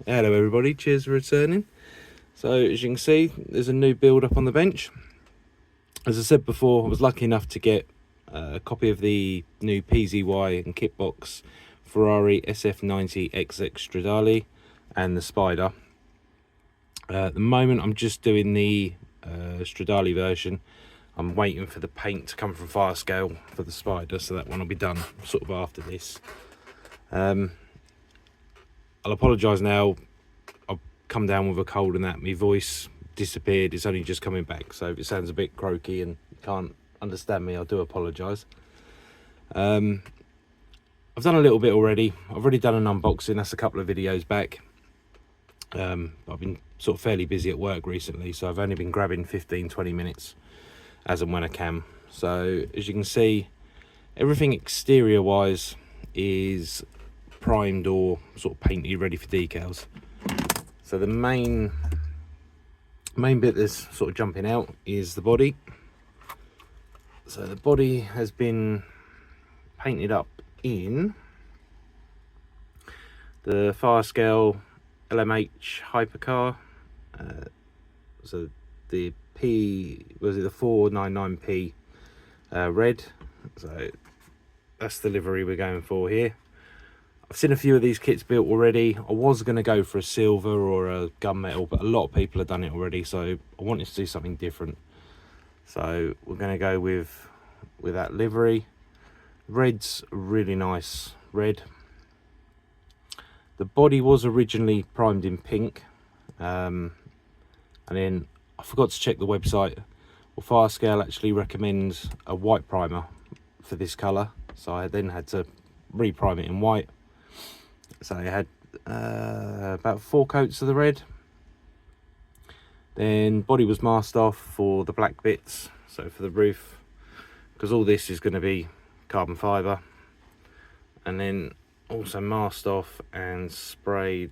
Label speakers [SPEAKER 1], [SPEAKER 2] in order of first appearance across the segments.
[SPEAKER 1] Hello everybody, cheers for returning. So as you can see, there's a new build up on the bench. As I said before, I was lucky enough to get a copy of the new PZY and KitBox Ferrari SF90xx Stradale and the Spider. At the moment I'm just doing the Stradale version. I'm waiting for the paint to come from fire scale for the Spider, so that one will be done sort of after this. I'll apologise now, I've come down with a cold and that, my voice disappeared, it's only just coming back, so if it sounds a bit croaky and you can't understand me, I do apologise. I've done a little bit already. I've already done an unboxing, that's a couple of videos back. I've been sort of fairly busy at work recently, so I've only been grabbing 15-20 minutes as and when I can. So as you can see, everything exterior wise is primed or sort of painted, ready for decals. So the main bit that's sort of jumping out is the body. So the body has been painted up in the fire scale LMH HyperCar. So the P, was it the 499p red? So that's the livery we're going for here. I've seen a few of these kits built already. I was going to go for a silver or a gunmetal, but a lot of people have done it already, so I wanted to do something different. So we're going to go with that livery. Red's a really nice red. The body was originally primed in pink, and then I forgot to check the website. Well, Firescale actually recommends a white primer for this colour, so I then had to reprime it in white. So I had about 4 coats of the red. Then body was masked off for the black bits, so for the roof, because all this is going to be carbon fibre. And then also masked off and sprayed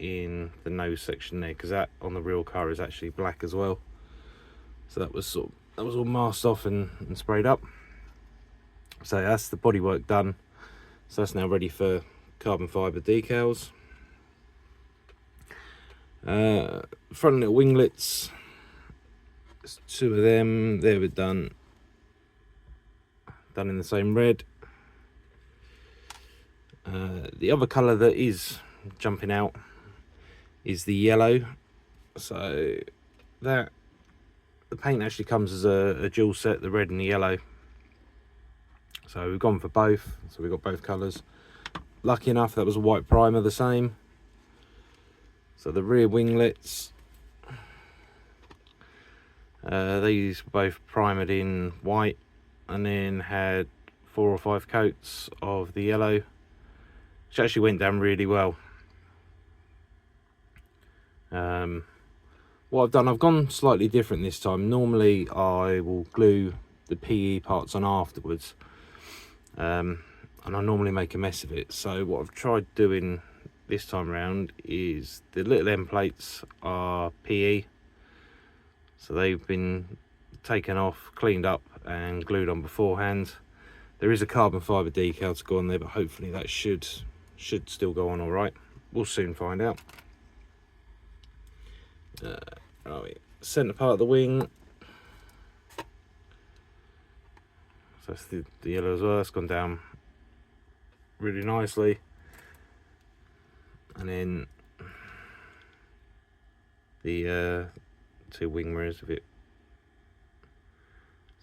[SPEAKER 1] in the nose section there, because that on the real car is actually black as well. So that was all masked off and sprayed up. So that's the bodywork done. So that's now ready for carbon fibre decals. Front little winglets, there's 2 of them. They were done in the same red. The other colour that is jumping out is the yellow. So that the paint actually comes as a dual set, the red and the yellow. So we've gone for both, so we've got both colours. Lucky enough that was a white primer, the same. So the rear winglets, these were both primed in white and then had 4 or 5 coats of the yellow, which actually went down really well. What I've done, I've gone slightly different this time. Normally I will glue the PE parts on afterwards, and I normally make a mess of it. So what I've tried doing this time around is the little end plates are PE, so they've been taken off, cleaned up and glued on beforehand. There is a carbon fibre decal to go on there, but hopefully that should still go on all right. We'll soon find out. Right, centre part of the wing, so that's the yellow as well. That's gone down really nicely. And then the 2 wing mirrors, if it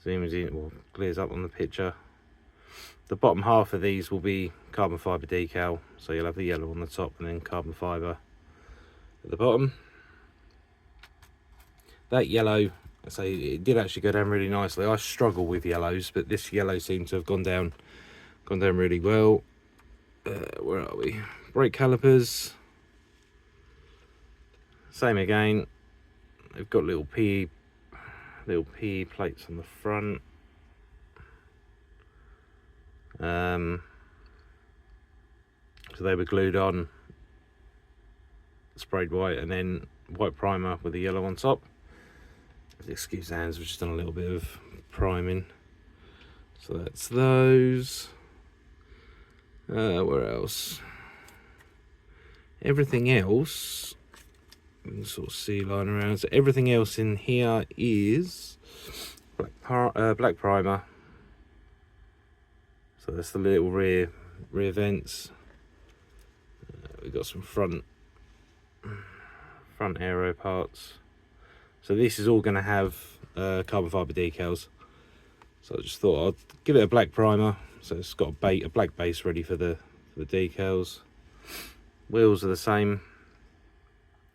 [SPEAKER 1] zooms in or clears up on the picture. The bottom half of these will be carbon fibre decal, so you'll have the yellow on the top and then carbon fibre at the bottom. That yellow, so it did actually go down really nicely. I struggle with yellows, but this yellow seemed to have gone down really well. Where are we? Brake calipers, same again. They've got little PE plates on the front. So they were glued on, sprayed white, and then white primer with the yellow on top. Excuse the hands, we've just done a little bit of priming. So that's those. Where else? Everything else, you can sort of see line around. So everything else in here is black primer. So that's the little rear vents. We've got some front aero parts. So this is all going to have carbon fibre decals. So I just thought I'd give it a black primer. So it's got a black base ready for the decals. Wheels are the same.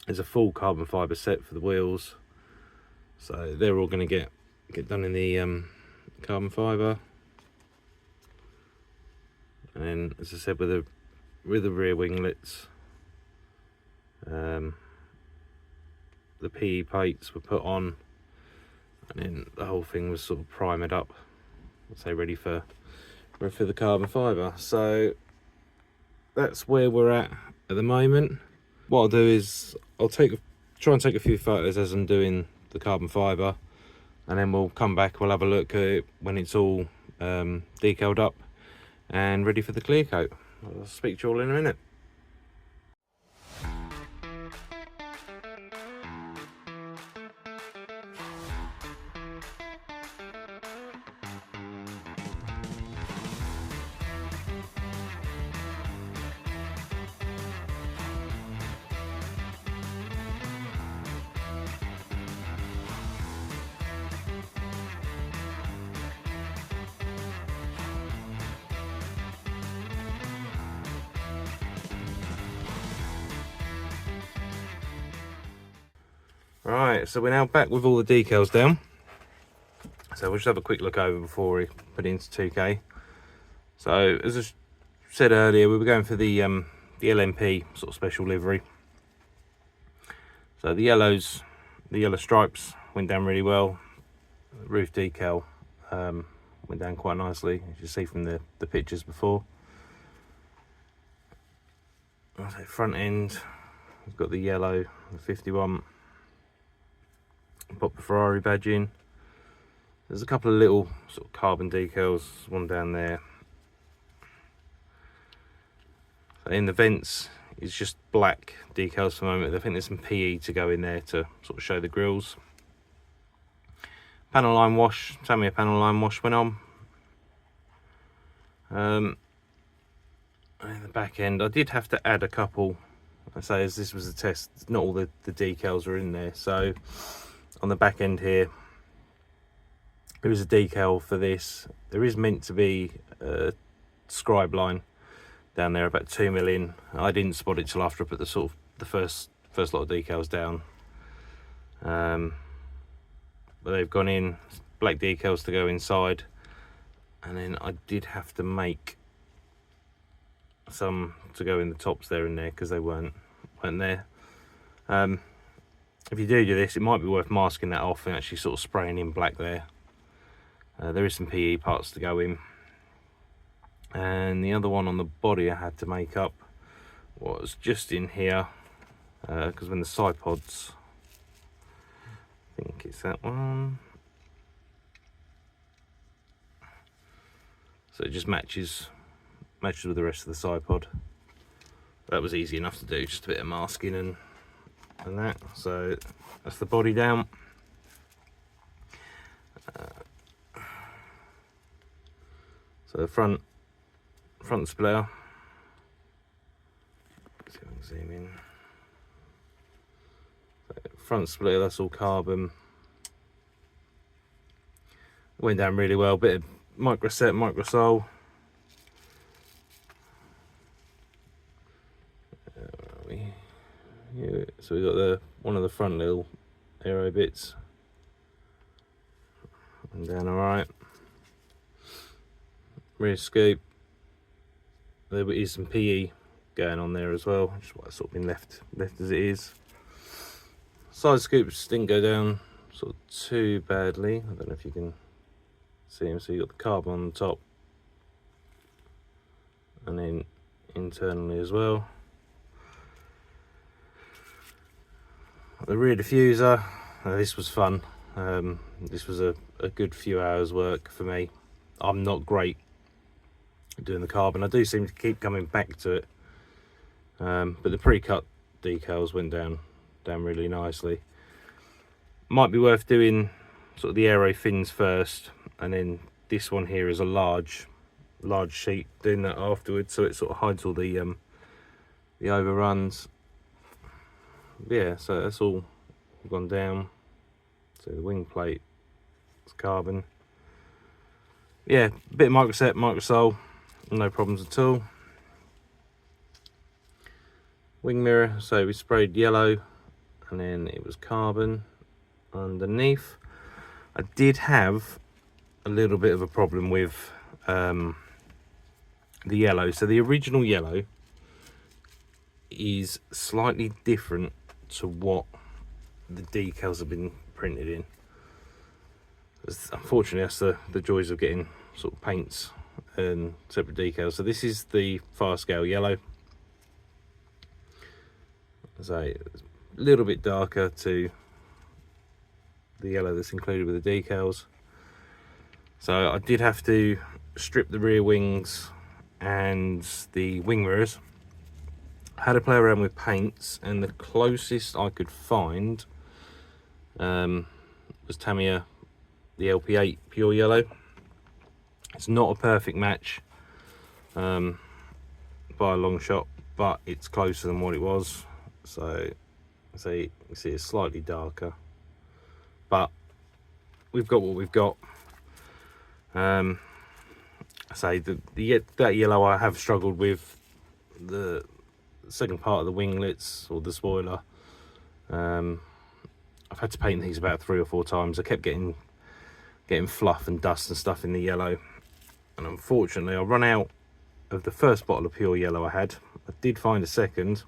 [SPEAKER 1] There's a full carbon fibre set for the wheels. So they're all going to get done in the carbon fibre. And then, as I said, with the rear winglets, the PE plates were put on, and then the whole thing was sort of primed up, I'd say ready for the carbon fibre. So that's where we're at the moment. What I'll do is I'll try and take a few photos as I'm doing the carbon fibre, and then we'll come back, we'll have a look at it when it's all decaled up and ready for the clear coat. I'll speak to you all in a minute. Right, so we're now back with all the decals down. So we'll just have a quick look over before we put it into 2K. So as I said earlier, we were going for the LMP sort of special livery. So the yellow stripes went down really well. The roof decal went down quite nicely, as you see from the pictures before. So front end, we've got the yellow, the 51. Pop the Ferrari badge in. There's a couple of little sort of carbon decals, one down there. So in the vents is just black decals for the moment. I think there's some PE to go in there to sort of show the grills. Panel line wash, Tamiya panel line wash went on. And in the back end, I did have to add a couple. I say, as this was a test, not all the decals were in there. So on the back end here, there is a decal for this. There is meant to be a scribe line down there about 2 mil in. I didn't spot it till after I put the sort of the first lot of decals down. But they've gone in, black decals to go inside, and then I did have to make some to go in the tops there and there because they weren't there. If you do this, it might be worth masking that off and actually sort of spraying in black there. There is some PE parts to go in. And the other one on the body I had to make up was just in here, because when the side pods, I think it's that one. So it just matches with the rest of the side pod. That was easy enough to do, just a bit of masking and that. So that's the body down. So the front splitter. Let's see if I can zoom in. So front splitter, that's all carbon. Went down really well. Bit of micro set, micro sole. Yeah, so we got one of the front little aero bits, and down all right. Rear scoop, there is some PE going on there as well, just what sort of been left as it is. Side scoops didn't go down sort of too badly. I don't know if you can see them. So you got the carbon on the top, and then internally as well. The rear diffuser, this was fun. This was a good few hours work for me. I'm not great at doing the carbon. I do seem to keep coming back to it. but the pre-cut decals went down really nicely. Might be worth doing sort of the aero fins first, and then this one here is a large sheet, doing that afterwards, so it sort of hides all the overruns. Yeah, so that's all gone down. So the wing plate is carbon. Yeah, a bit of microset, microsole, no problems at all. Wing mirror, so we sprayed yellow and then it was carbon underneath. I did have a little bit of a problem with the yellow. So the original yellow is slightly different to what the decals have been printed in. Unfortunately, that's the joys of getting sort of paints and separate decals. So this is the fast scale yellow. So it's a little bit darker to the yellow that's included with the decals. So I did have to strip the rear wings and the wing mirrors. I had to play around with paints, and the closest I could find was Tamiya, the LP8 pure yellow. It's not a perfect match by a long shot, but it's closer than what it was. So you see it's slightly darker, but we've got what we've got. I say that yellow I have struggled with the second part of the winglets or the spoiler. I've had to paint these about 3 or 4 times. I kept getting fluff and dust and stuff in the yellow, and unfortunately I run out of the first bottle of pure yellow I had. I did find a second,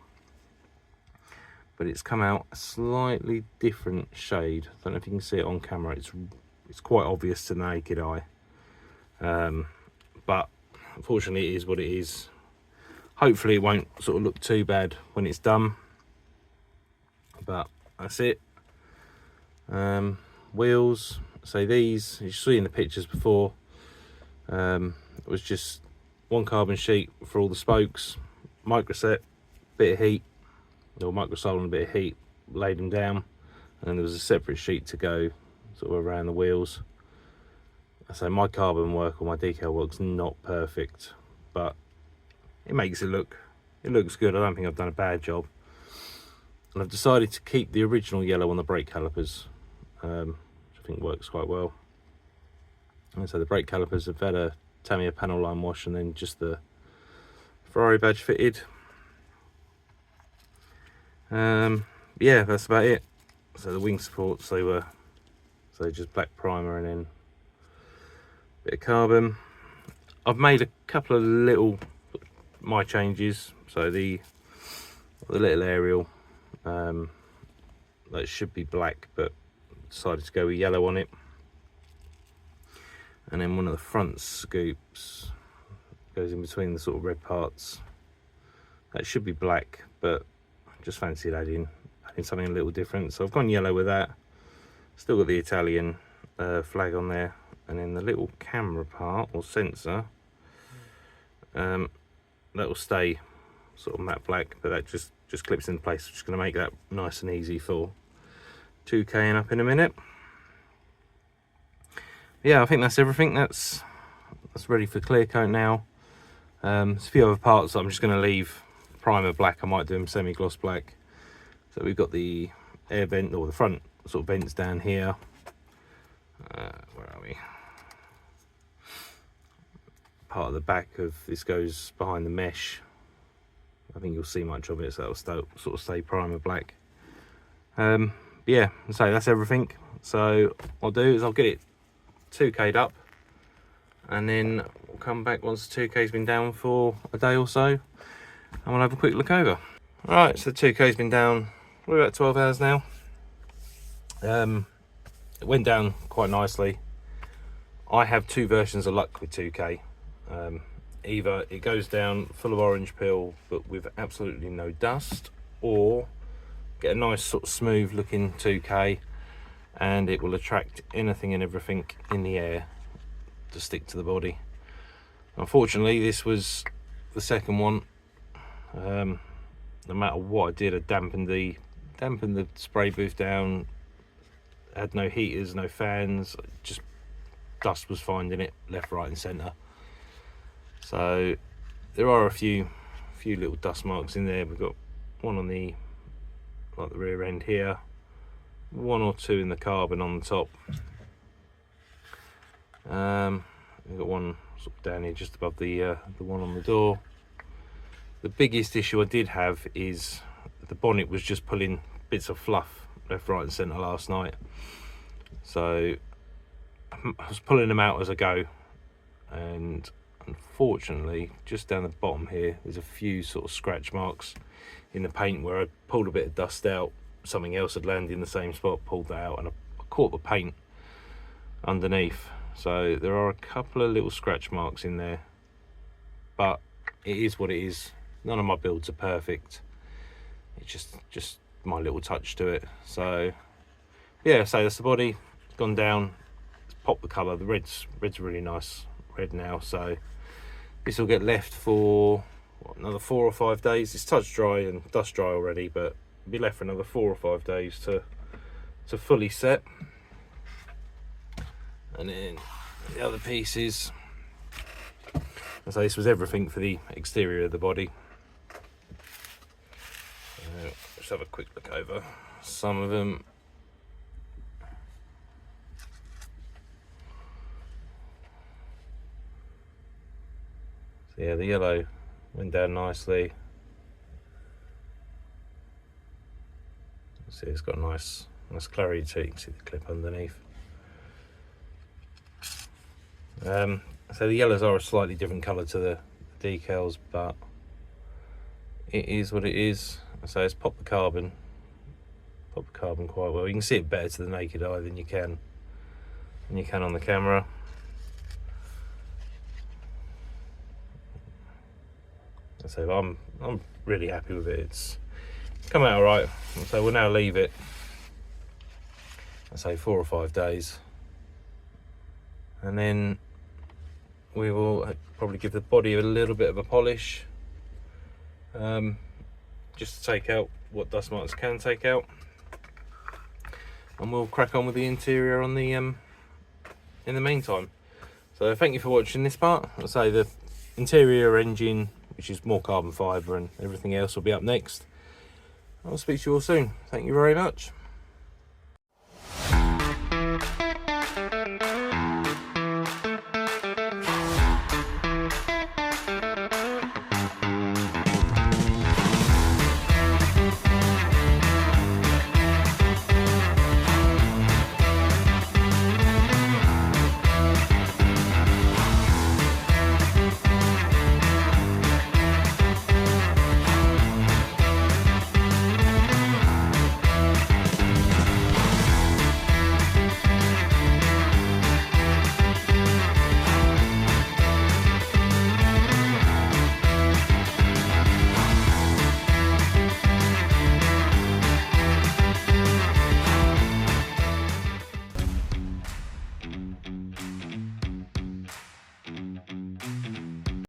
[SPEAKER 1] but it's come out a slightly different shade. I don't know if you can see it on camera. It's quite obvious to the naked eye, but unfortunately it is what it is. Hopefully it won't sort of look too bad when it's done, but that's it. Wheels, so these, as you see in the pictures before, it was just one carbon sheet for all the spokes, microset, bit of heat, or microsole and a bit of heat, laid them down, and then there was a separate sheet to go sort of around the wheels. So my carbon work or my decal work's not perfect, but it makes it looks good. I don't think I've done a bad job. And I've decided to keep the original yellow on the brake calipers, which I think works quite well. And so the brake calipers have had a Tamiya panel line wash, and then just the Ferrari badge fitted. Yeah, that's about it. So the wing supports, they were just black primer and then a bit of carbon. I've made a couple of little my changes. So the little aerial, that should be black, but decided to go with yellow on it. And then one of the front scoops goes in between the sort of red parts. That should be black, but I just fancied adding something a little different. So I've gone yellow with that. Still got the Italian flag on there. And then the little camera part or sensor, that will stay sort of matte black, but that just clips in place. Just going to make that nice and easy for 2K'ing up in a minute. Yeah, I think that's everything. That's ready for clear coat now. There's a few other parts that I'm just going to leave primer black. I might do them semi-gloss black. So we've got the air vent, or the front sort of vents down here. Where are we? Part of the back of this goes behind the mesh. I think you'll see much of it, so that'll sort of stay primer black. Yeah, so that's everything. So what I'll do is I'll get it 2K'd up, and then we'll come back once 2K's been down for a day or so, and we'll have a quick look over. Right, so 2K's been down, we're about 12 hours now. It went down quite nicely. I have 2 versions of luck with 2K. Either it goes down full of orange peel but with absolutely no dust, or get a nice sort of smooth looking 2K and it will attract anything and everything in the air to stick to the body. Unfortunately, this was the second one. no matter what I did, I dampened the spray booth down. Had no heaters, no fans, just dust was finding it left, right and centre. So there are a few little dust marks in there. We've got one on the rear end here, one or two in the carbon on the top. We've got one sort of down here just above the one on the door. The biggest issue I did have is the bonnet was just pulling bits of fluff left, right and centre last night. So I was pulling them out as I go, and unfortunately just down the bottom here there's a few sort of scratch marks in the paint where I pulled a bit of dust out, something else had landed in the same spot, pulled that out, and I caught the paint underneath. So there are a couple of little scratch marks in there, but it is what it is. None of my builds are perfect. It's just my little touch to it. So yeah, so that's the body. It's gone down. It's popped the colour. The red's really nice red now. So this will get left for what, another 4 or 5 days. It's touch dry and dust dry already, but it'll be left for another 4 or 5 days to fully set. And then the other pieces, so this was everything for the exterior of the body. Just have a quick look over some of them. So yeah, the yellow went down nicely. See, it's got a nice clarity to it. You can see the clip underneath. So the yellows are a slightly different colour to the decals, but it is what it is. So it's popped the carbon quite well. You can see it better to the naked eye than you can on the camera. So I'm really happy with it. It's come out alright. So we'll now leave it, I say 4 or 5 days, and then we will probably give the body a little bit of a polish, just to take out what dust marks can take out, and we'll crack on with the interior on the in the meantime. So thank you for watching this part. I'll say the interior engine, which is more carbon fibre, and everything else will be up next. I'll speak to you all soon. Thank you very much.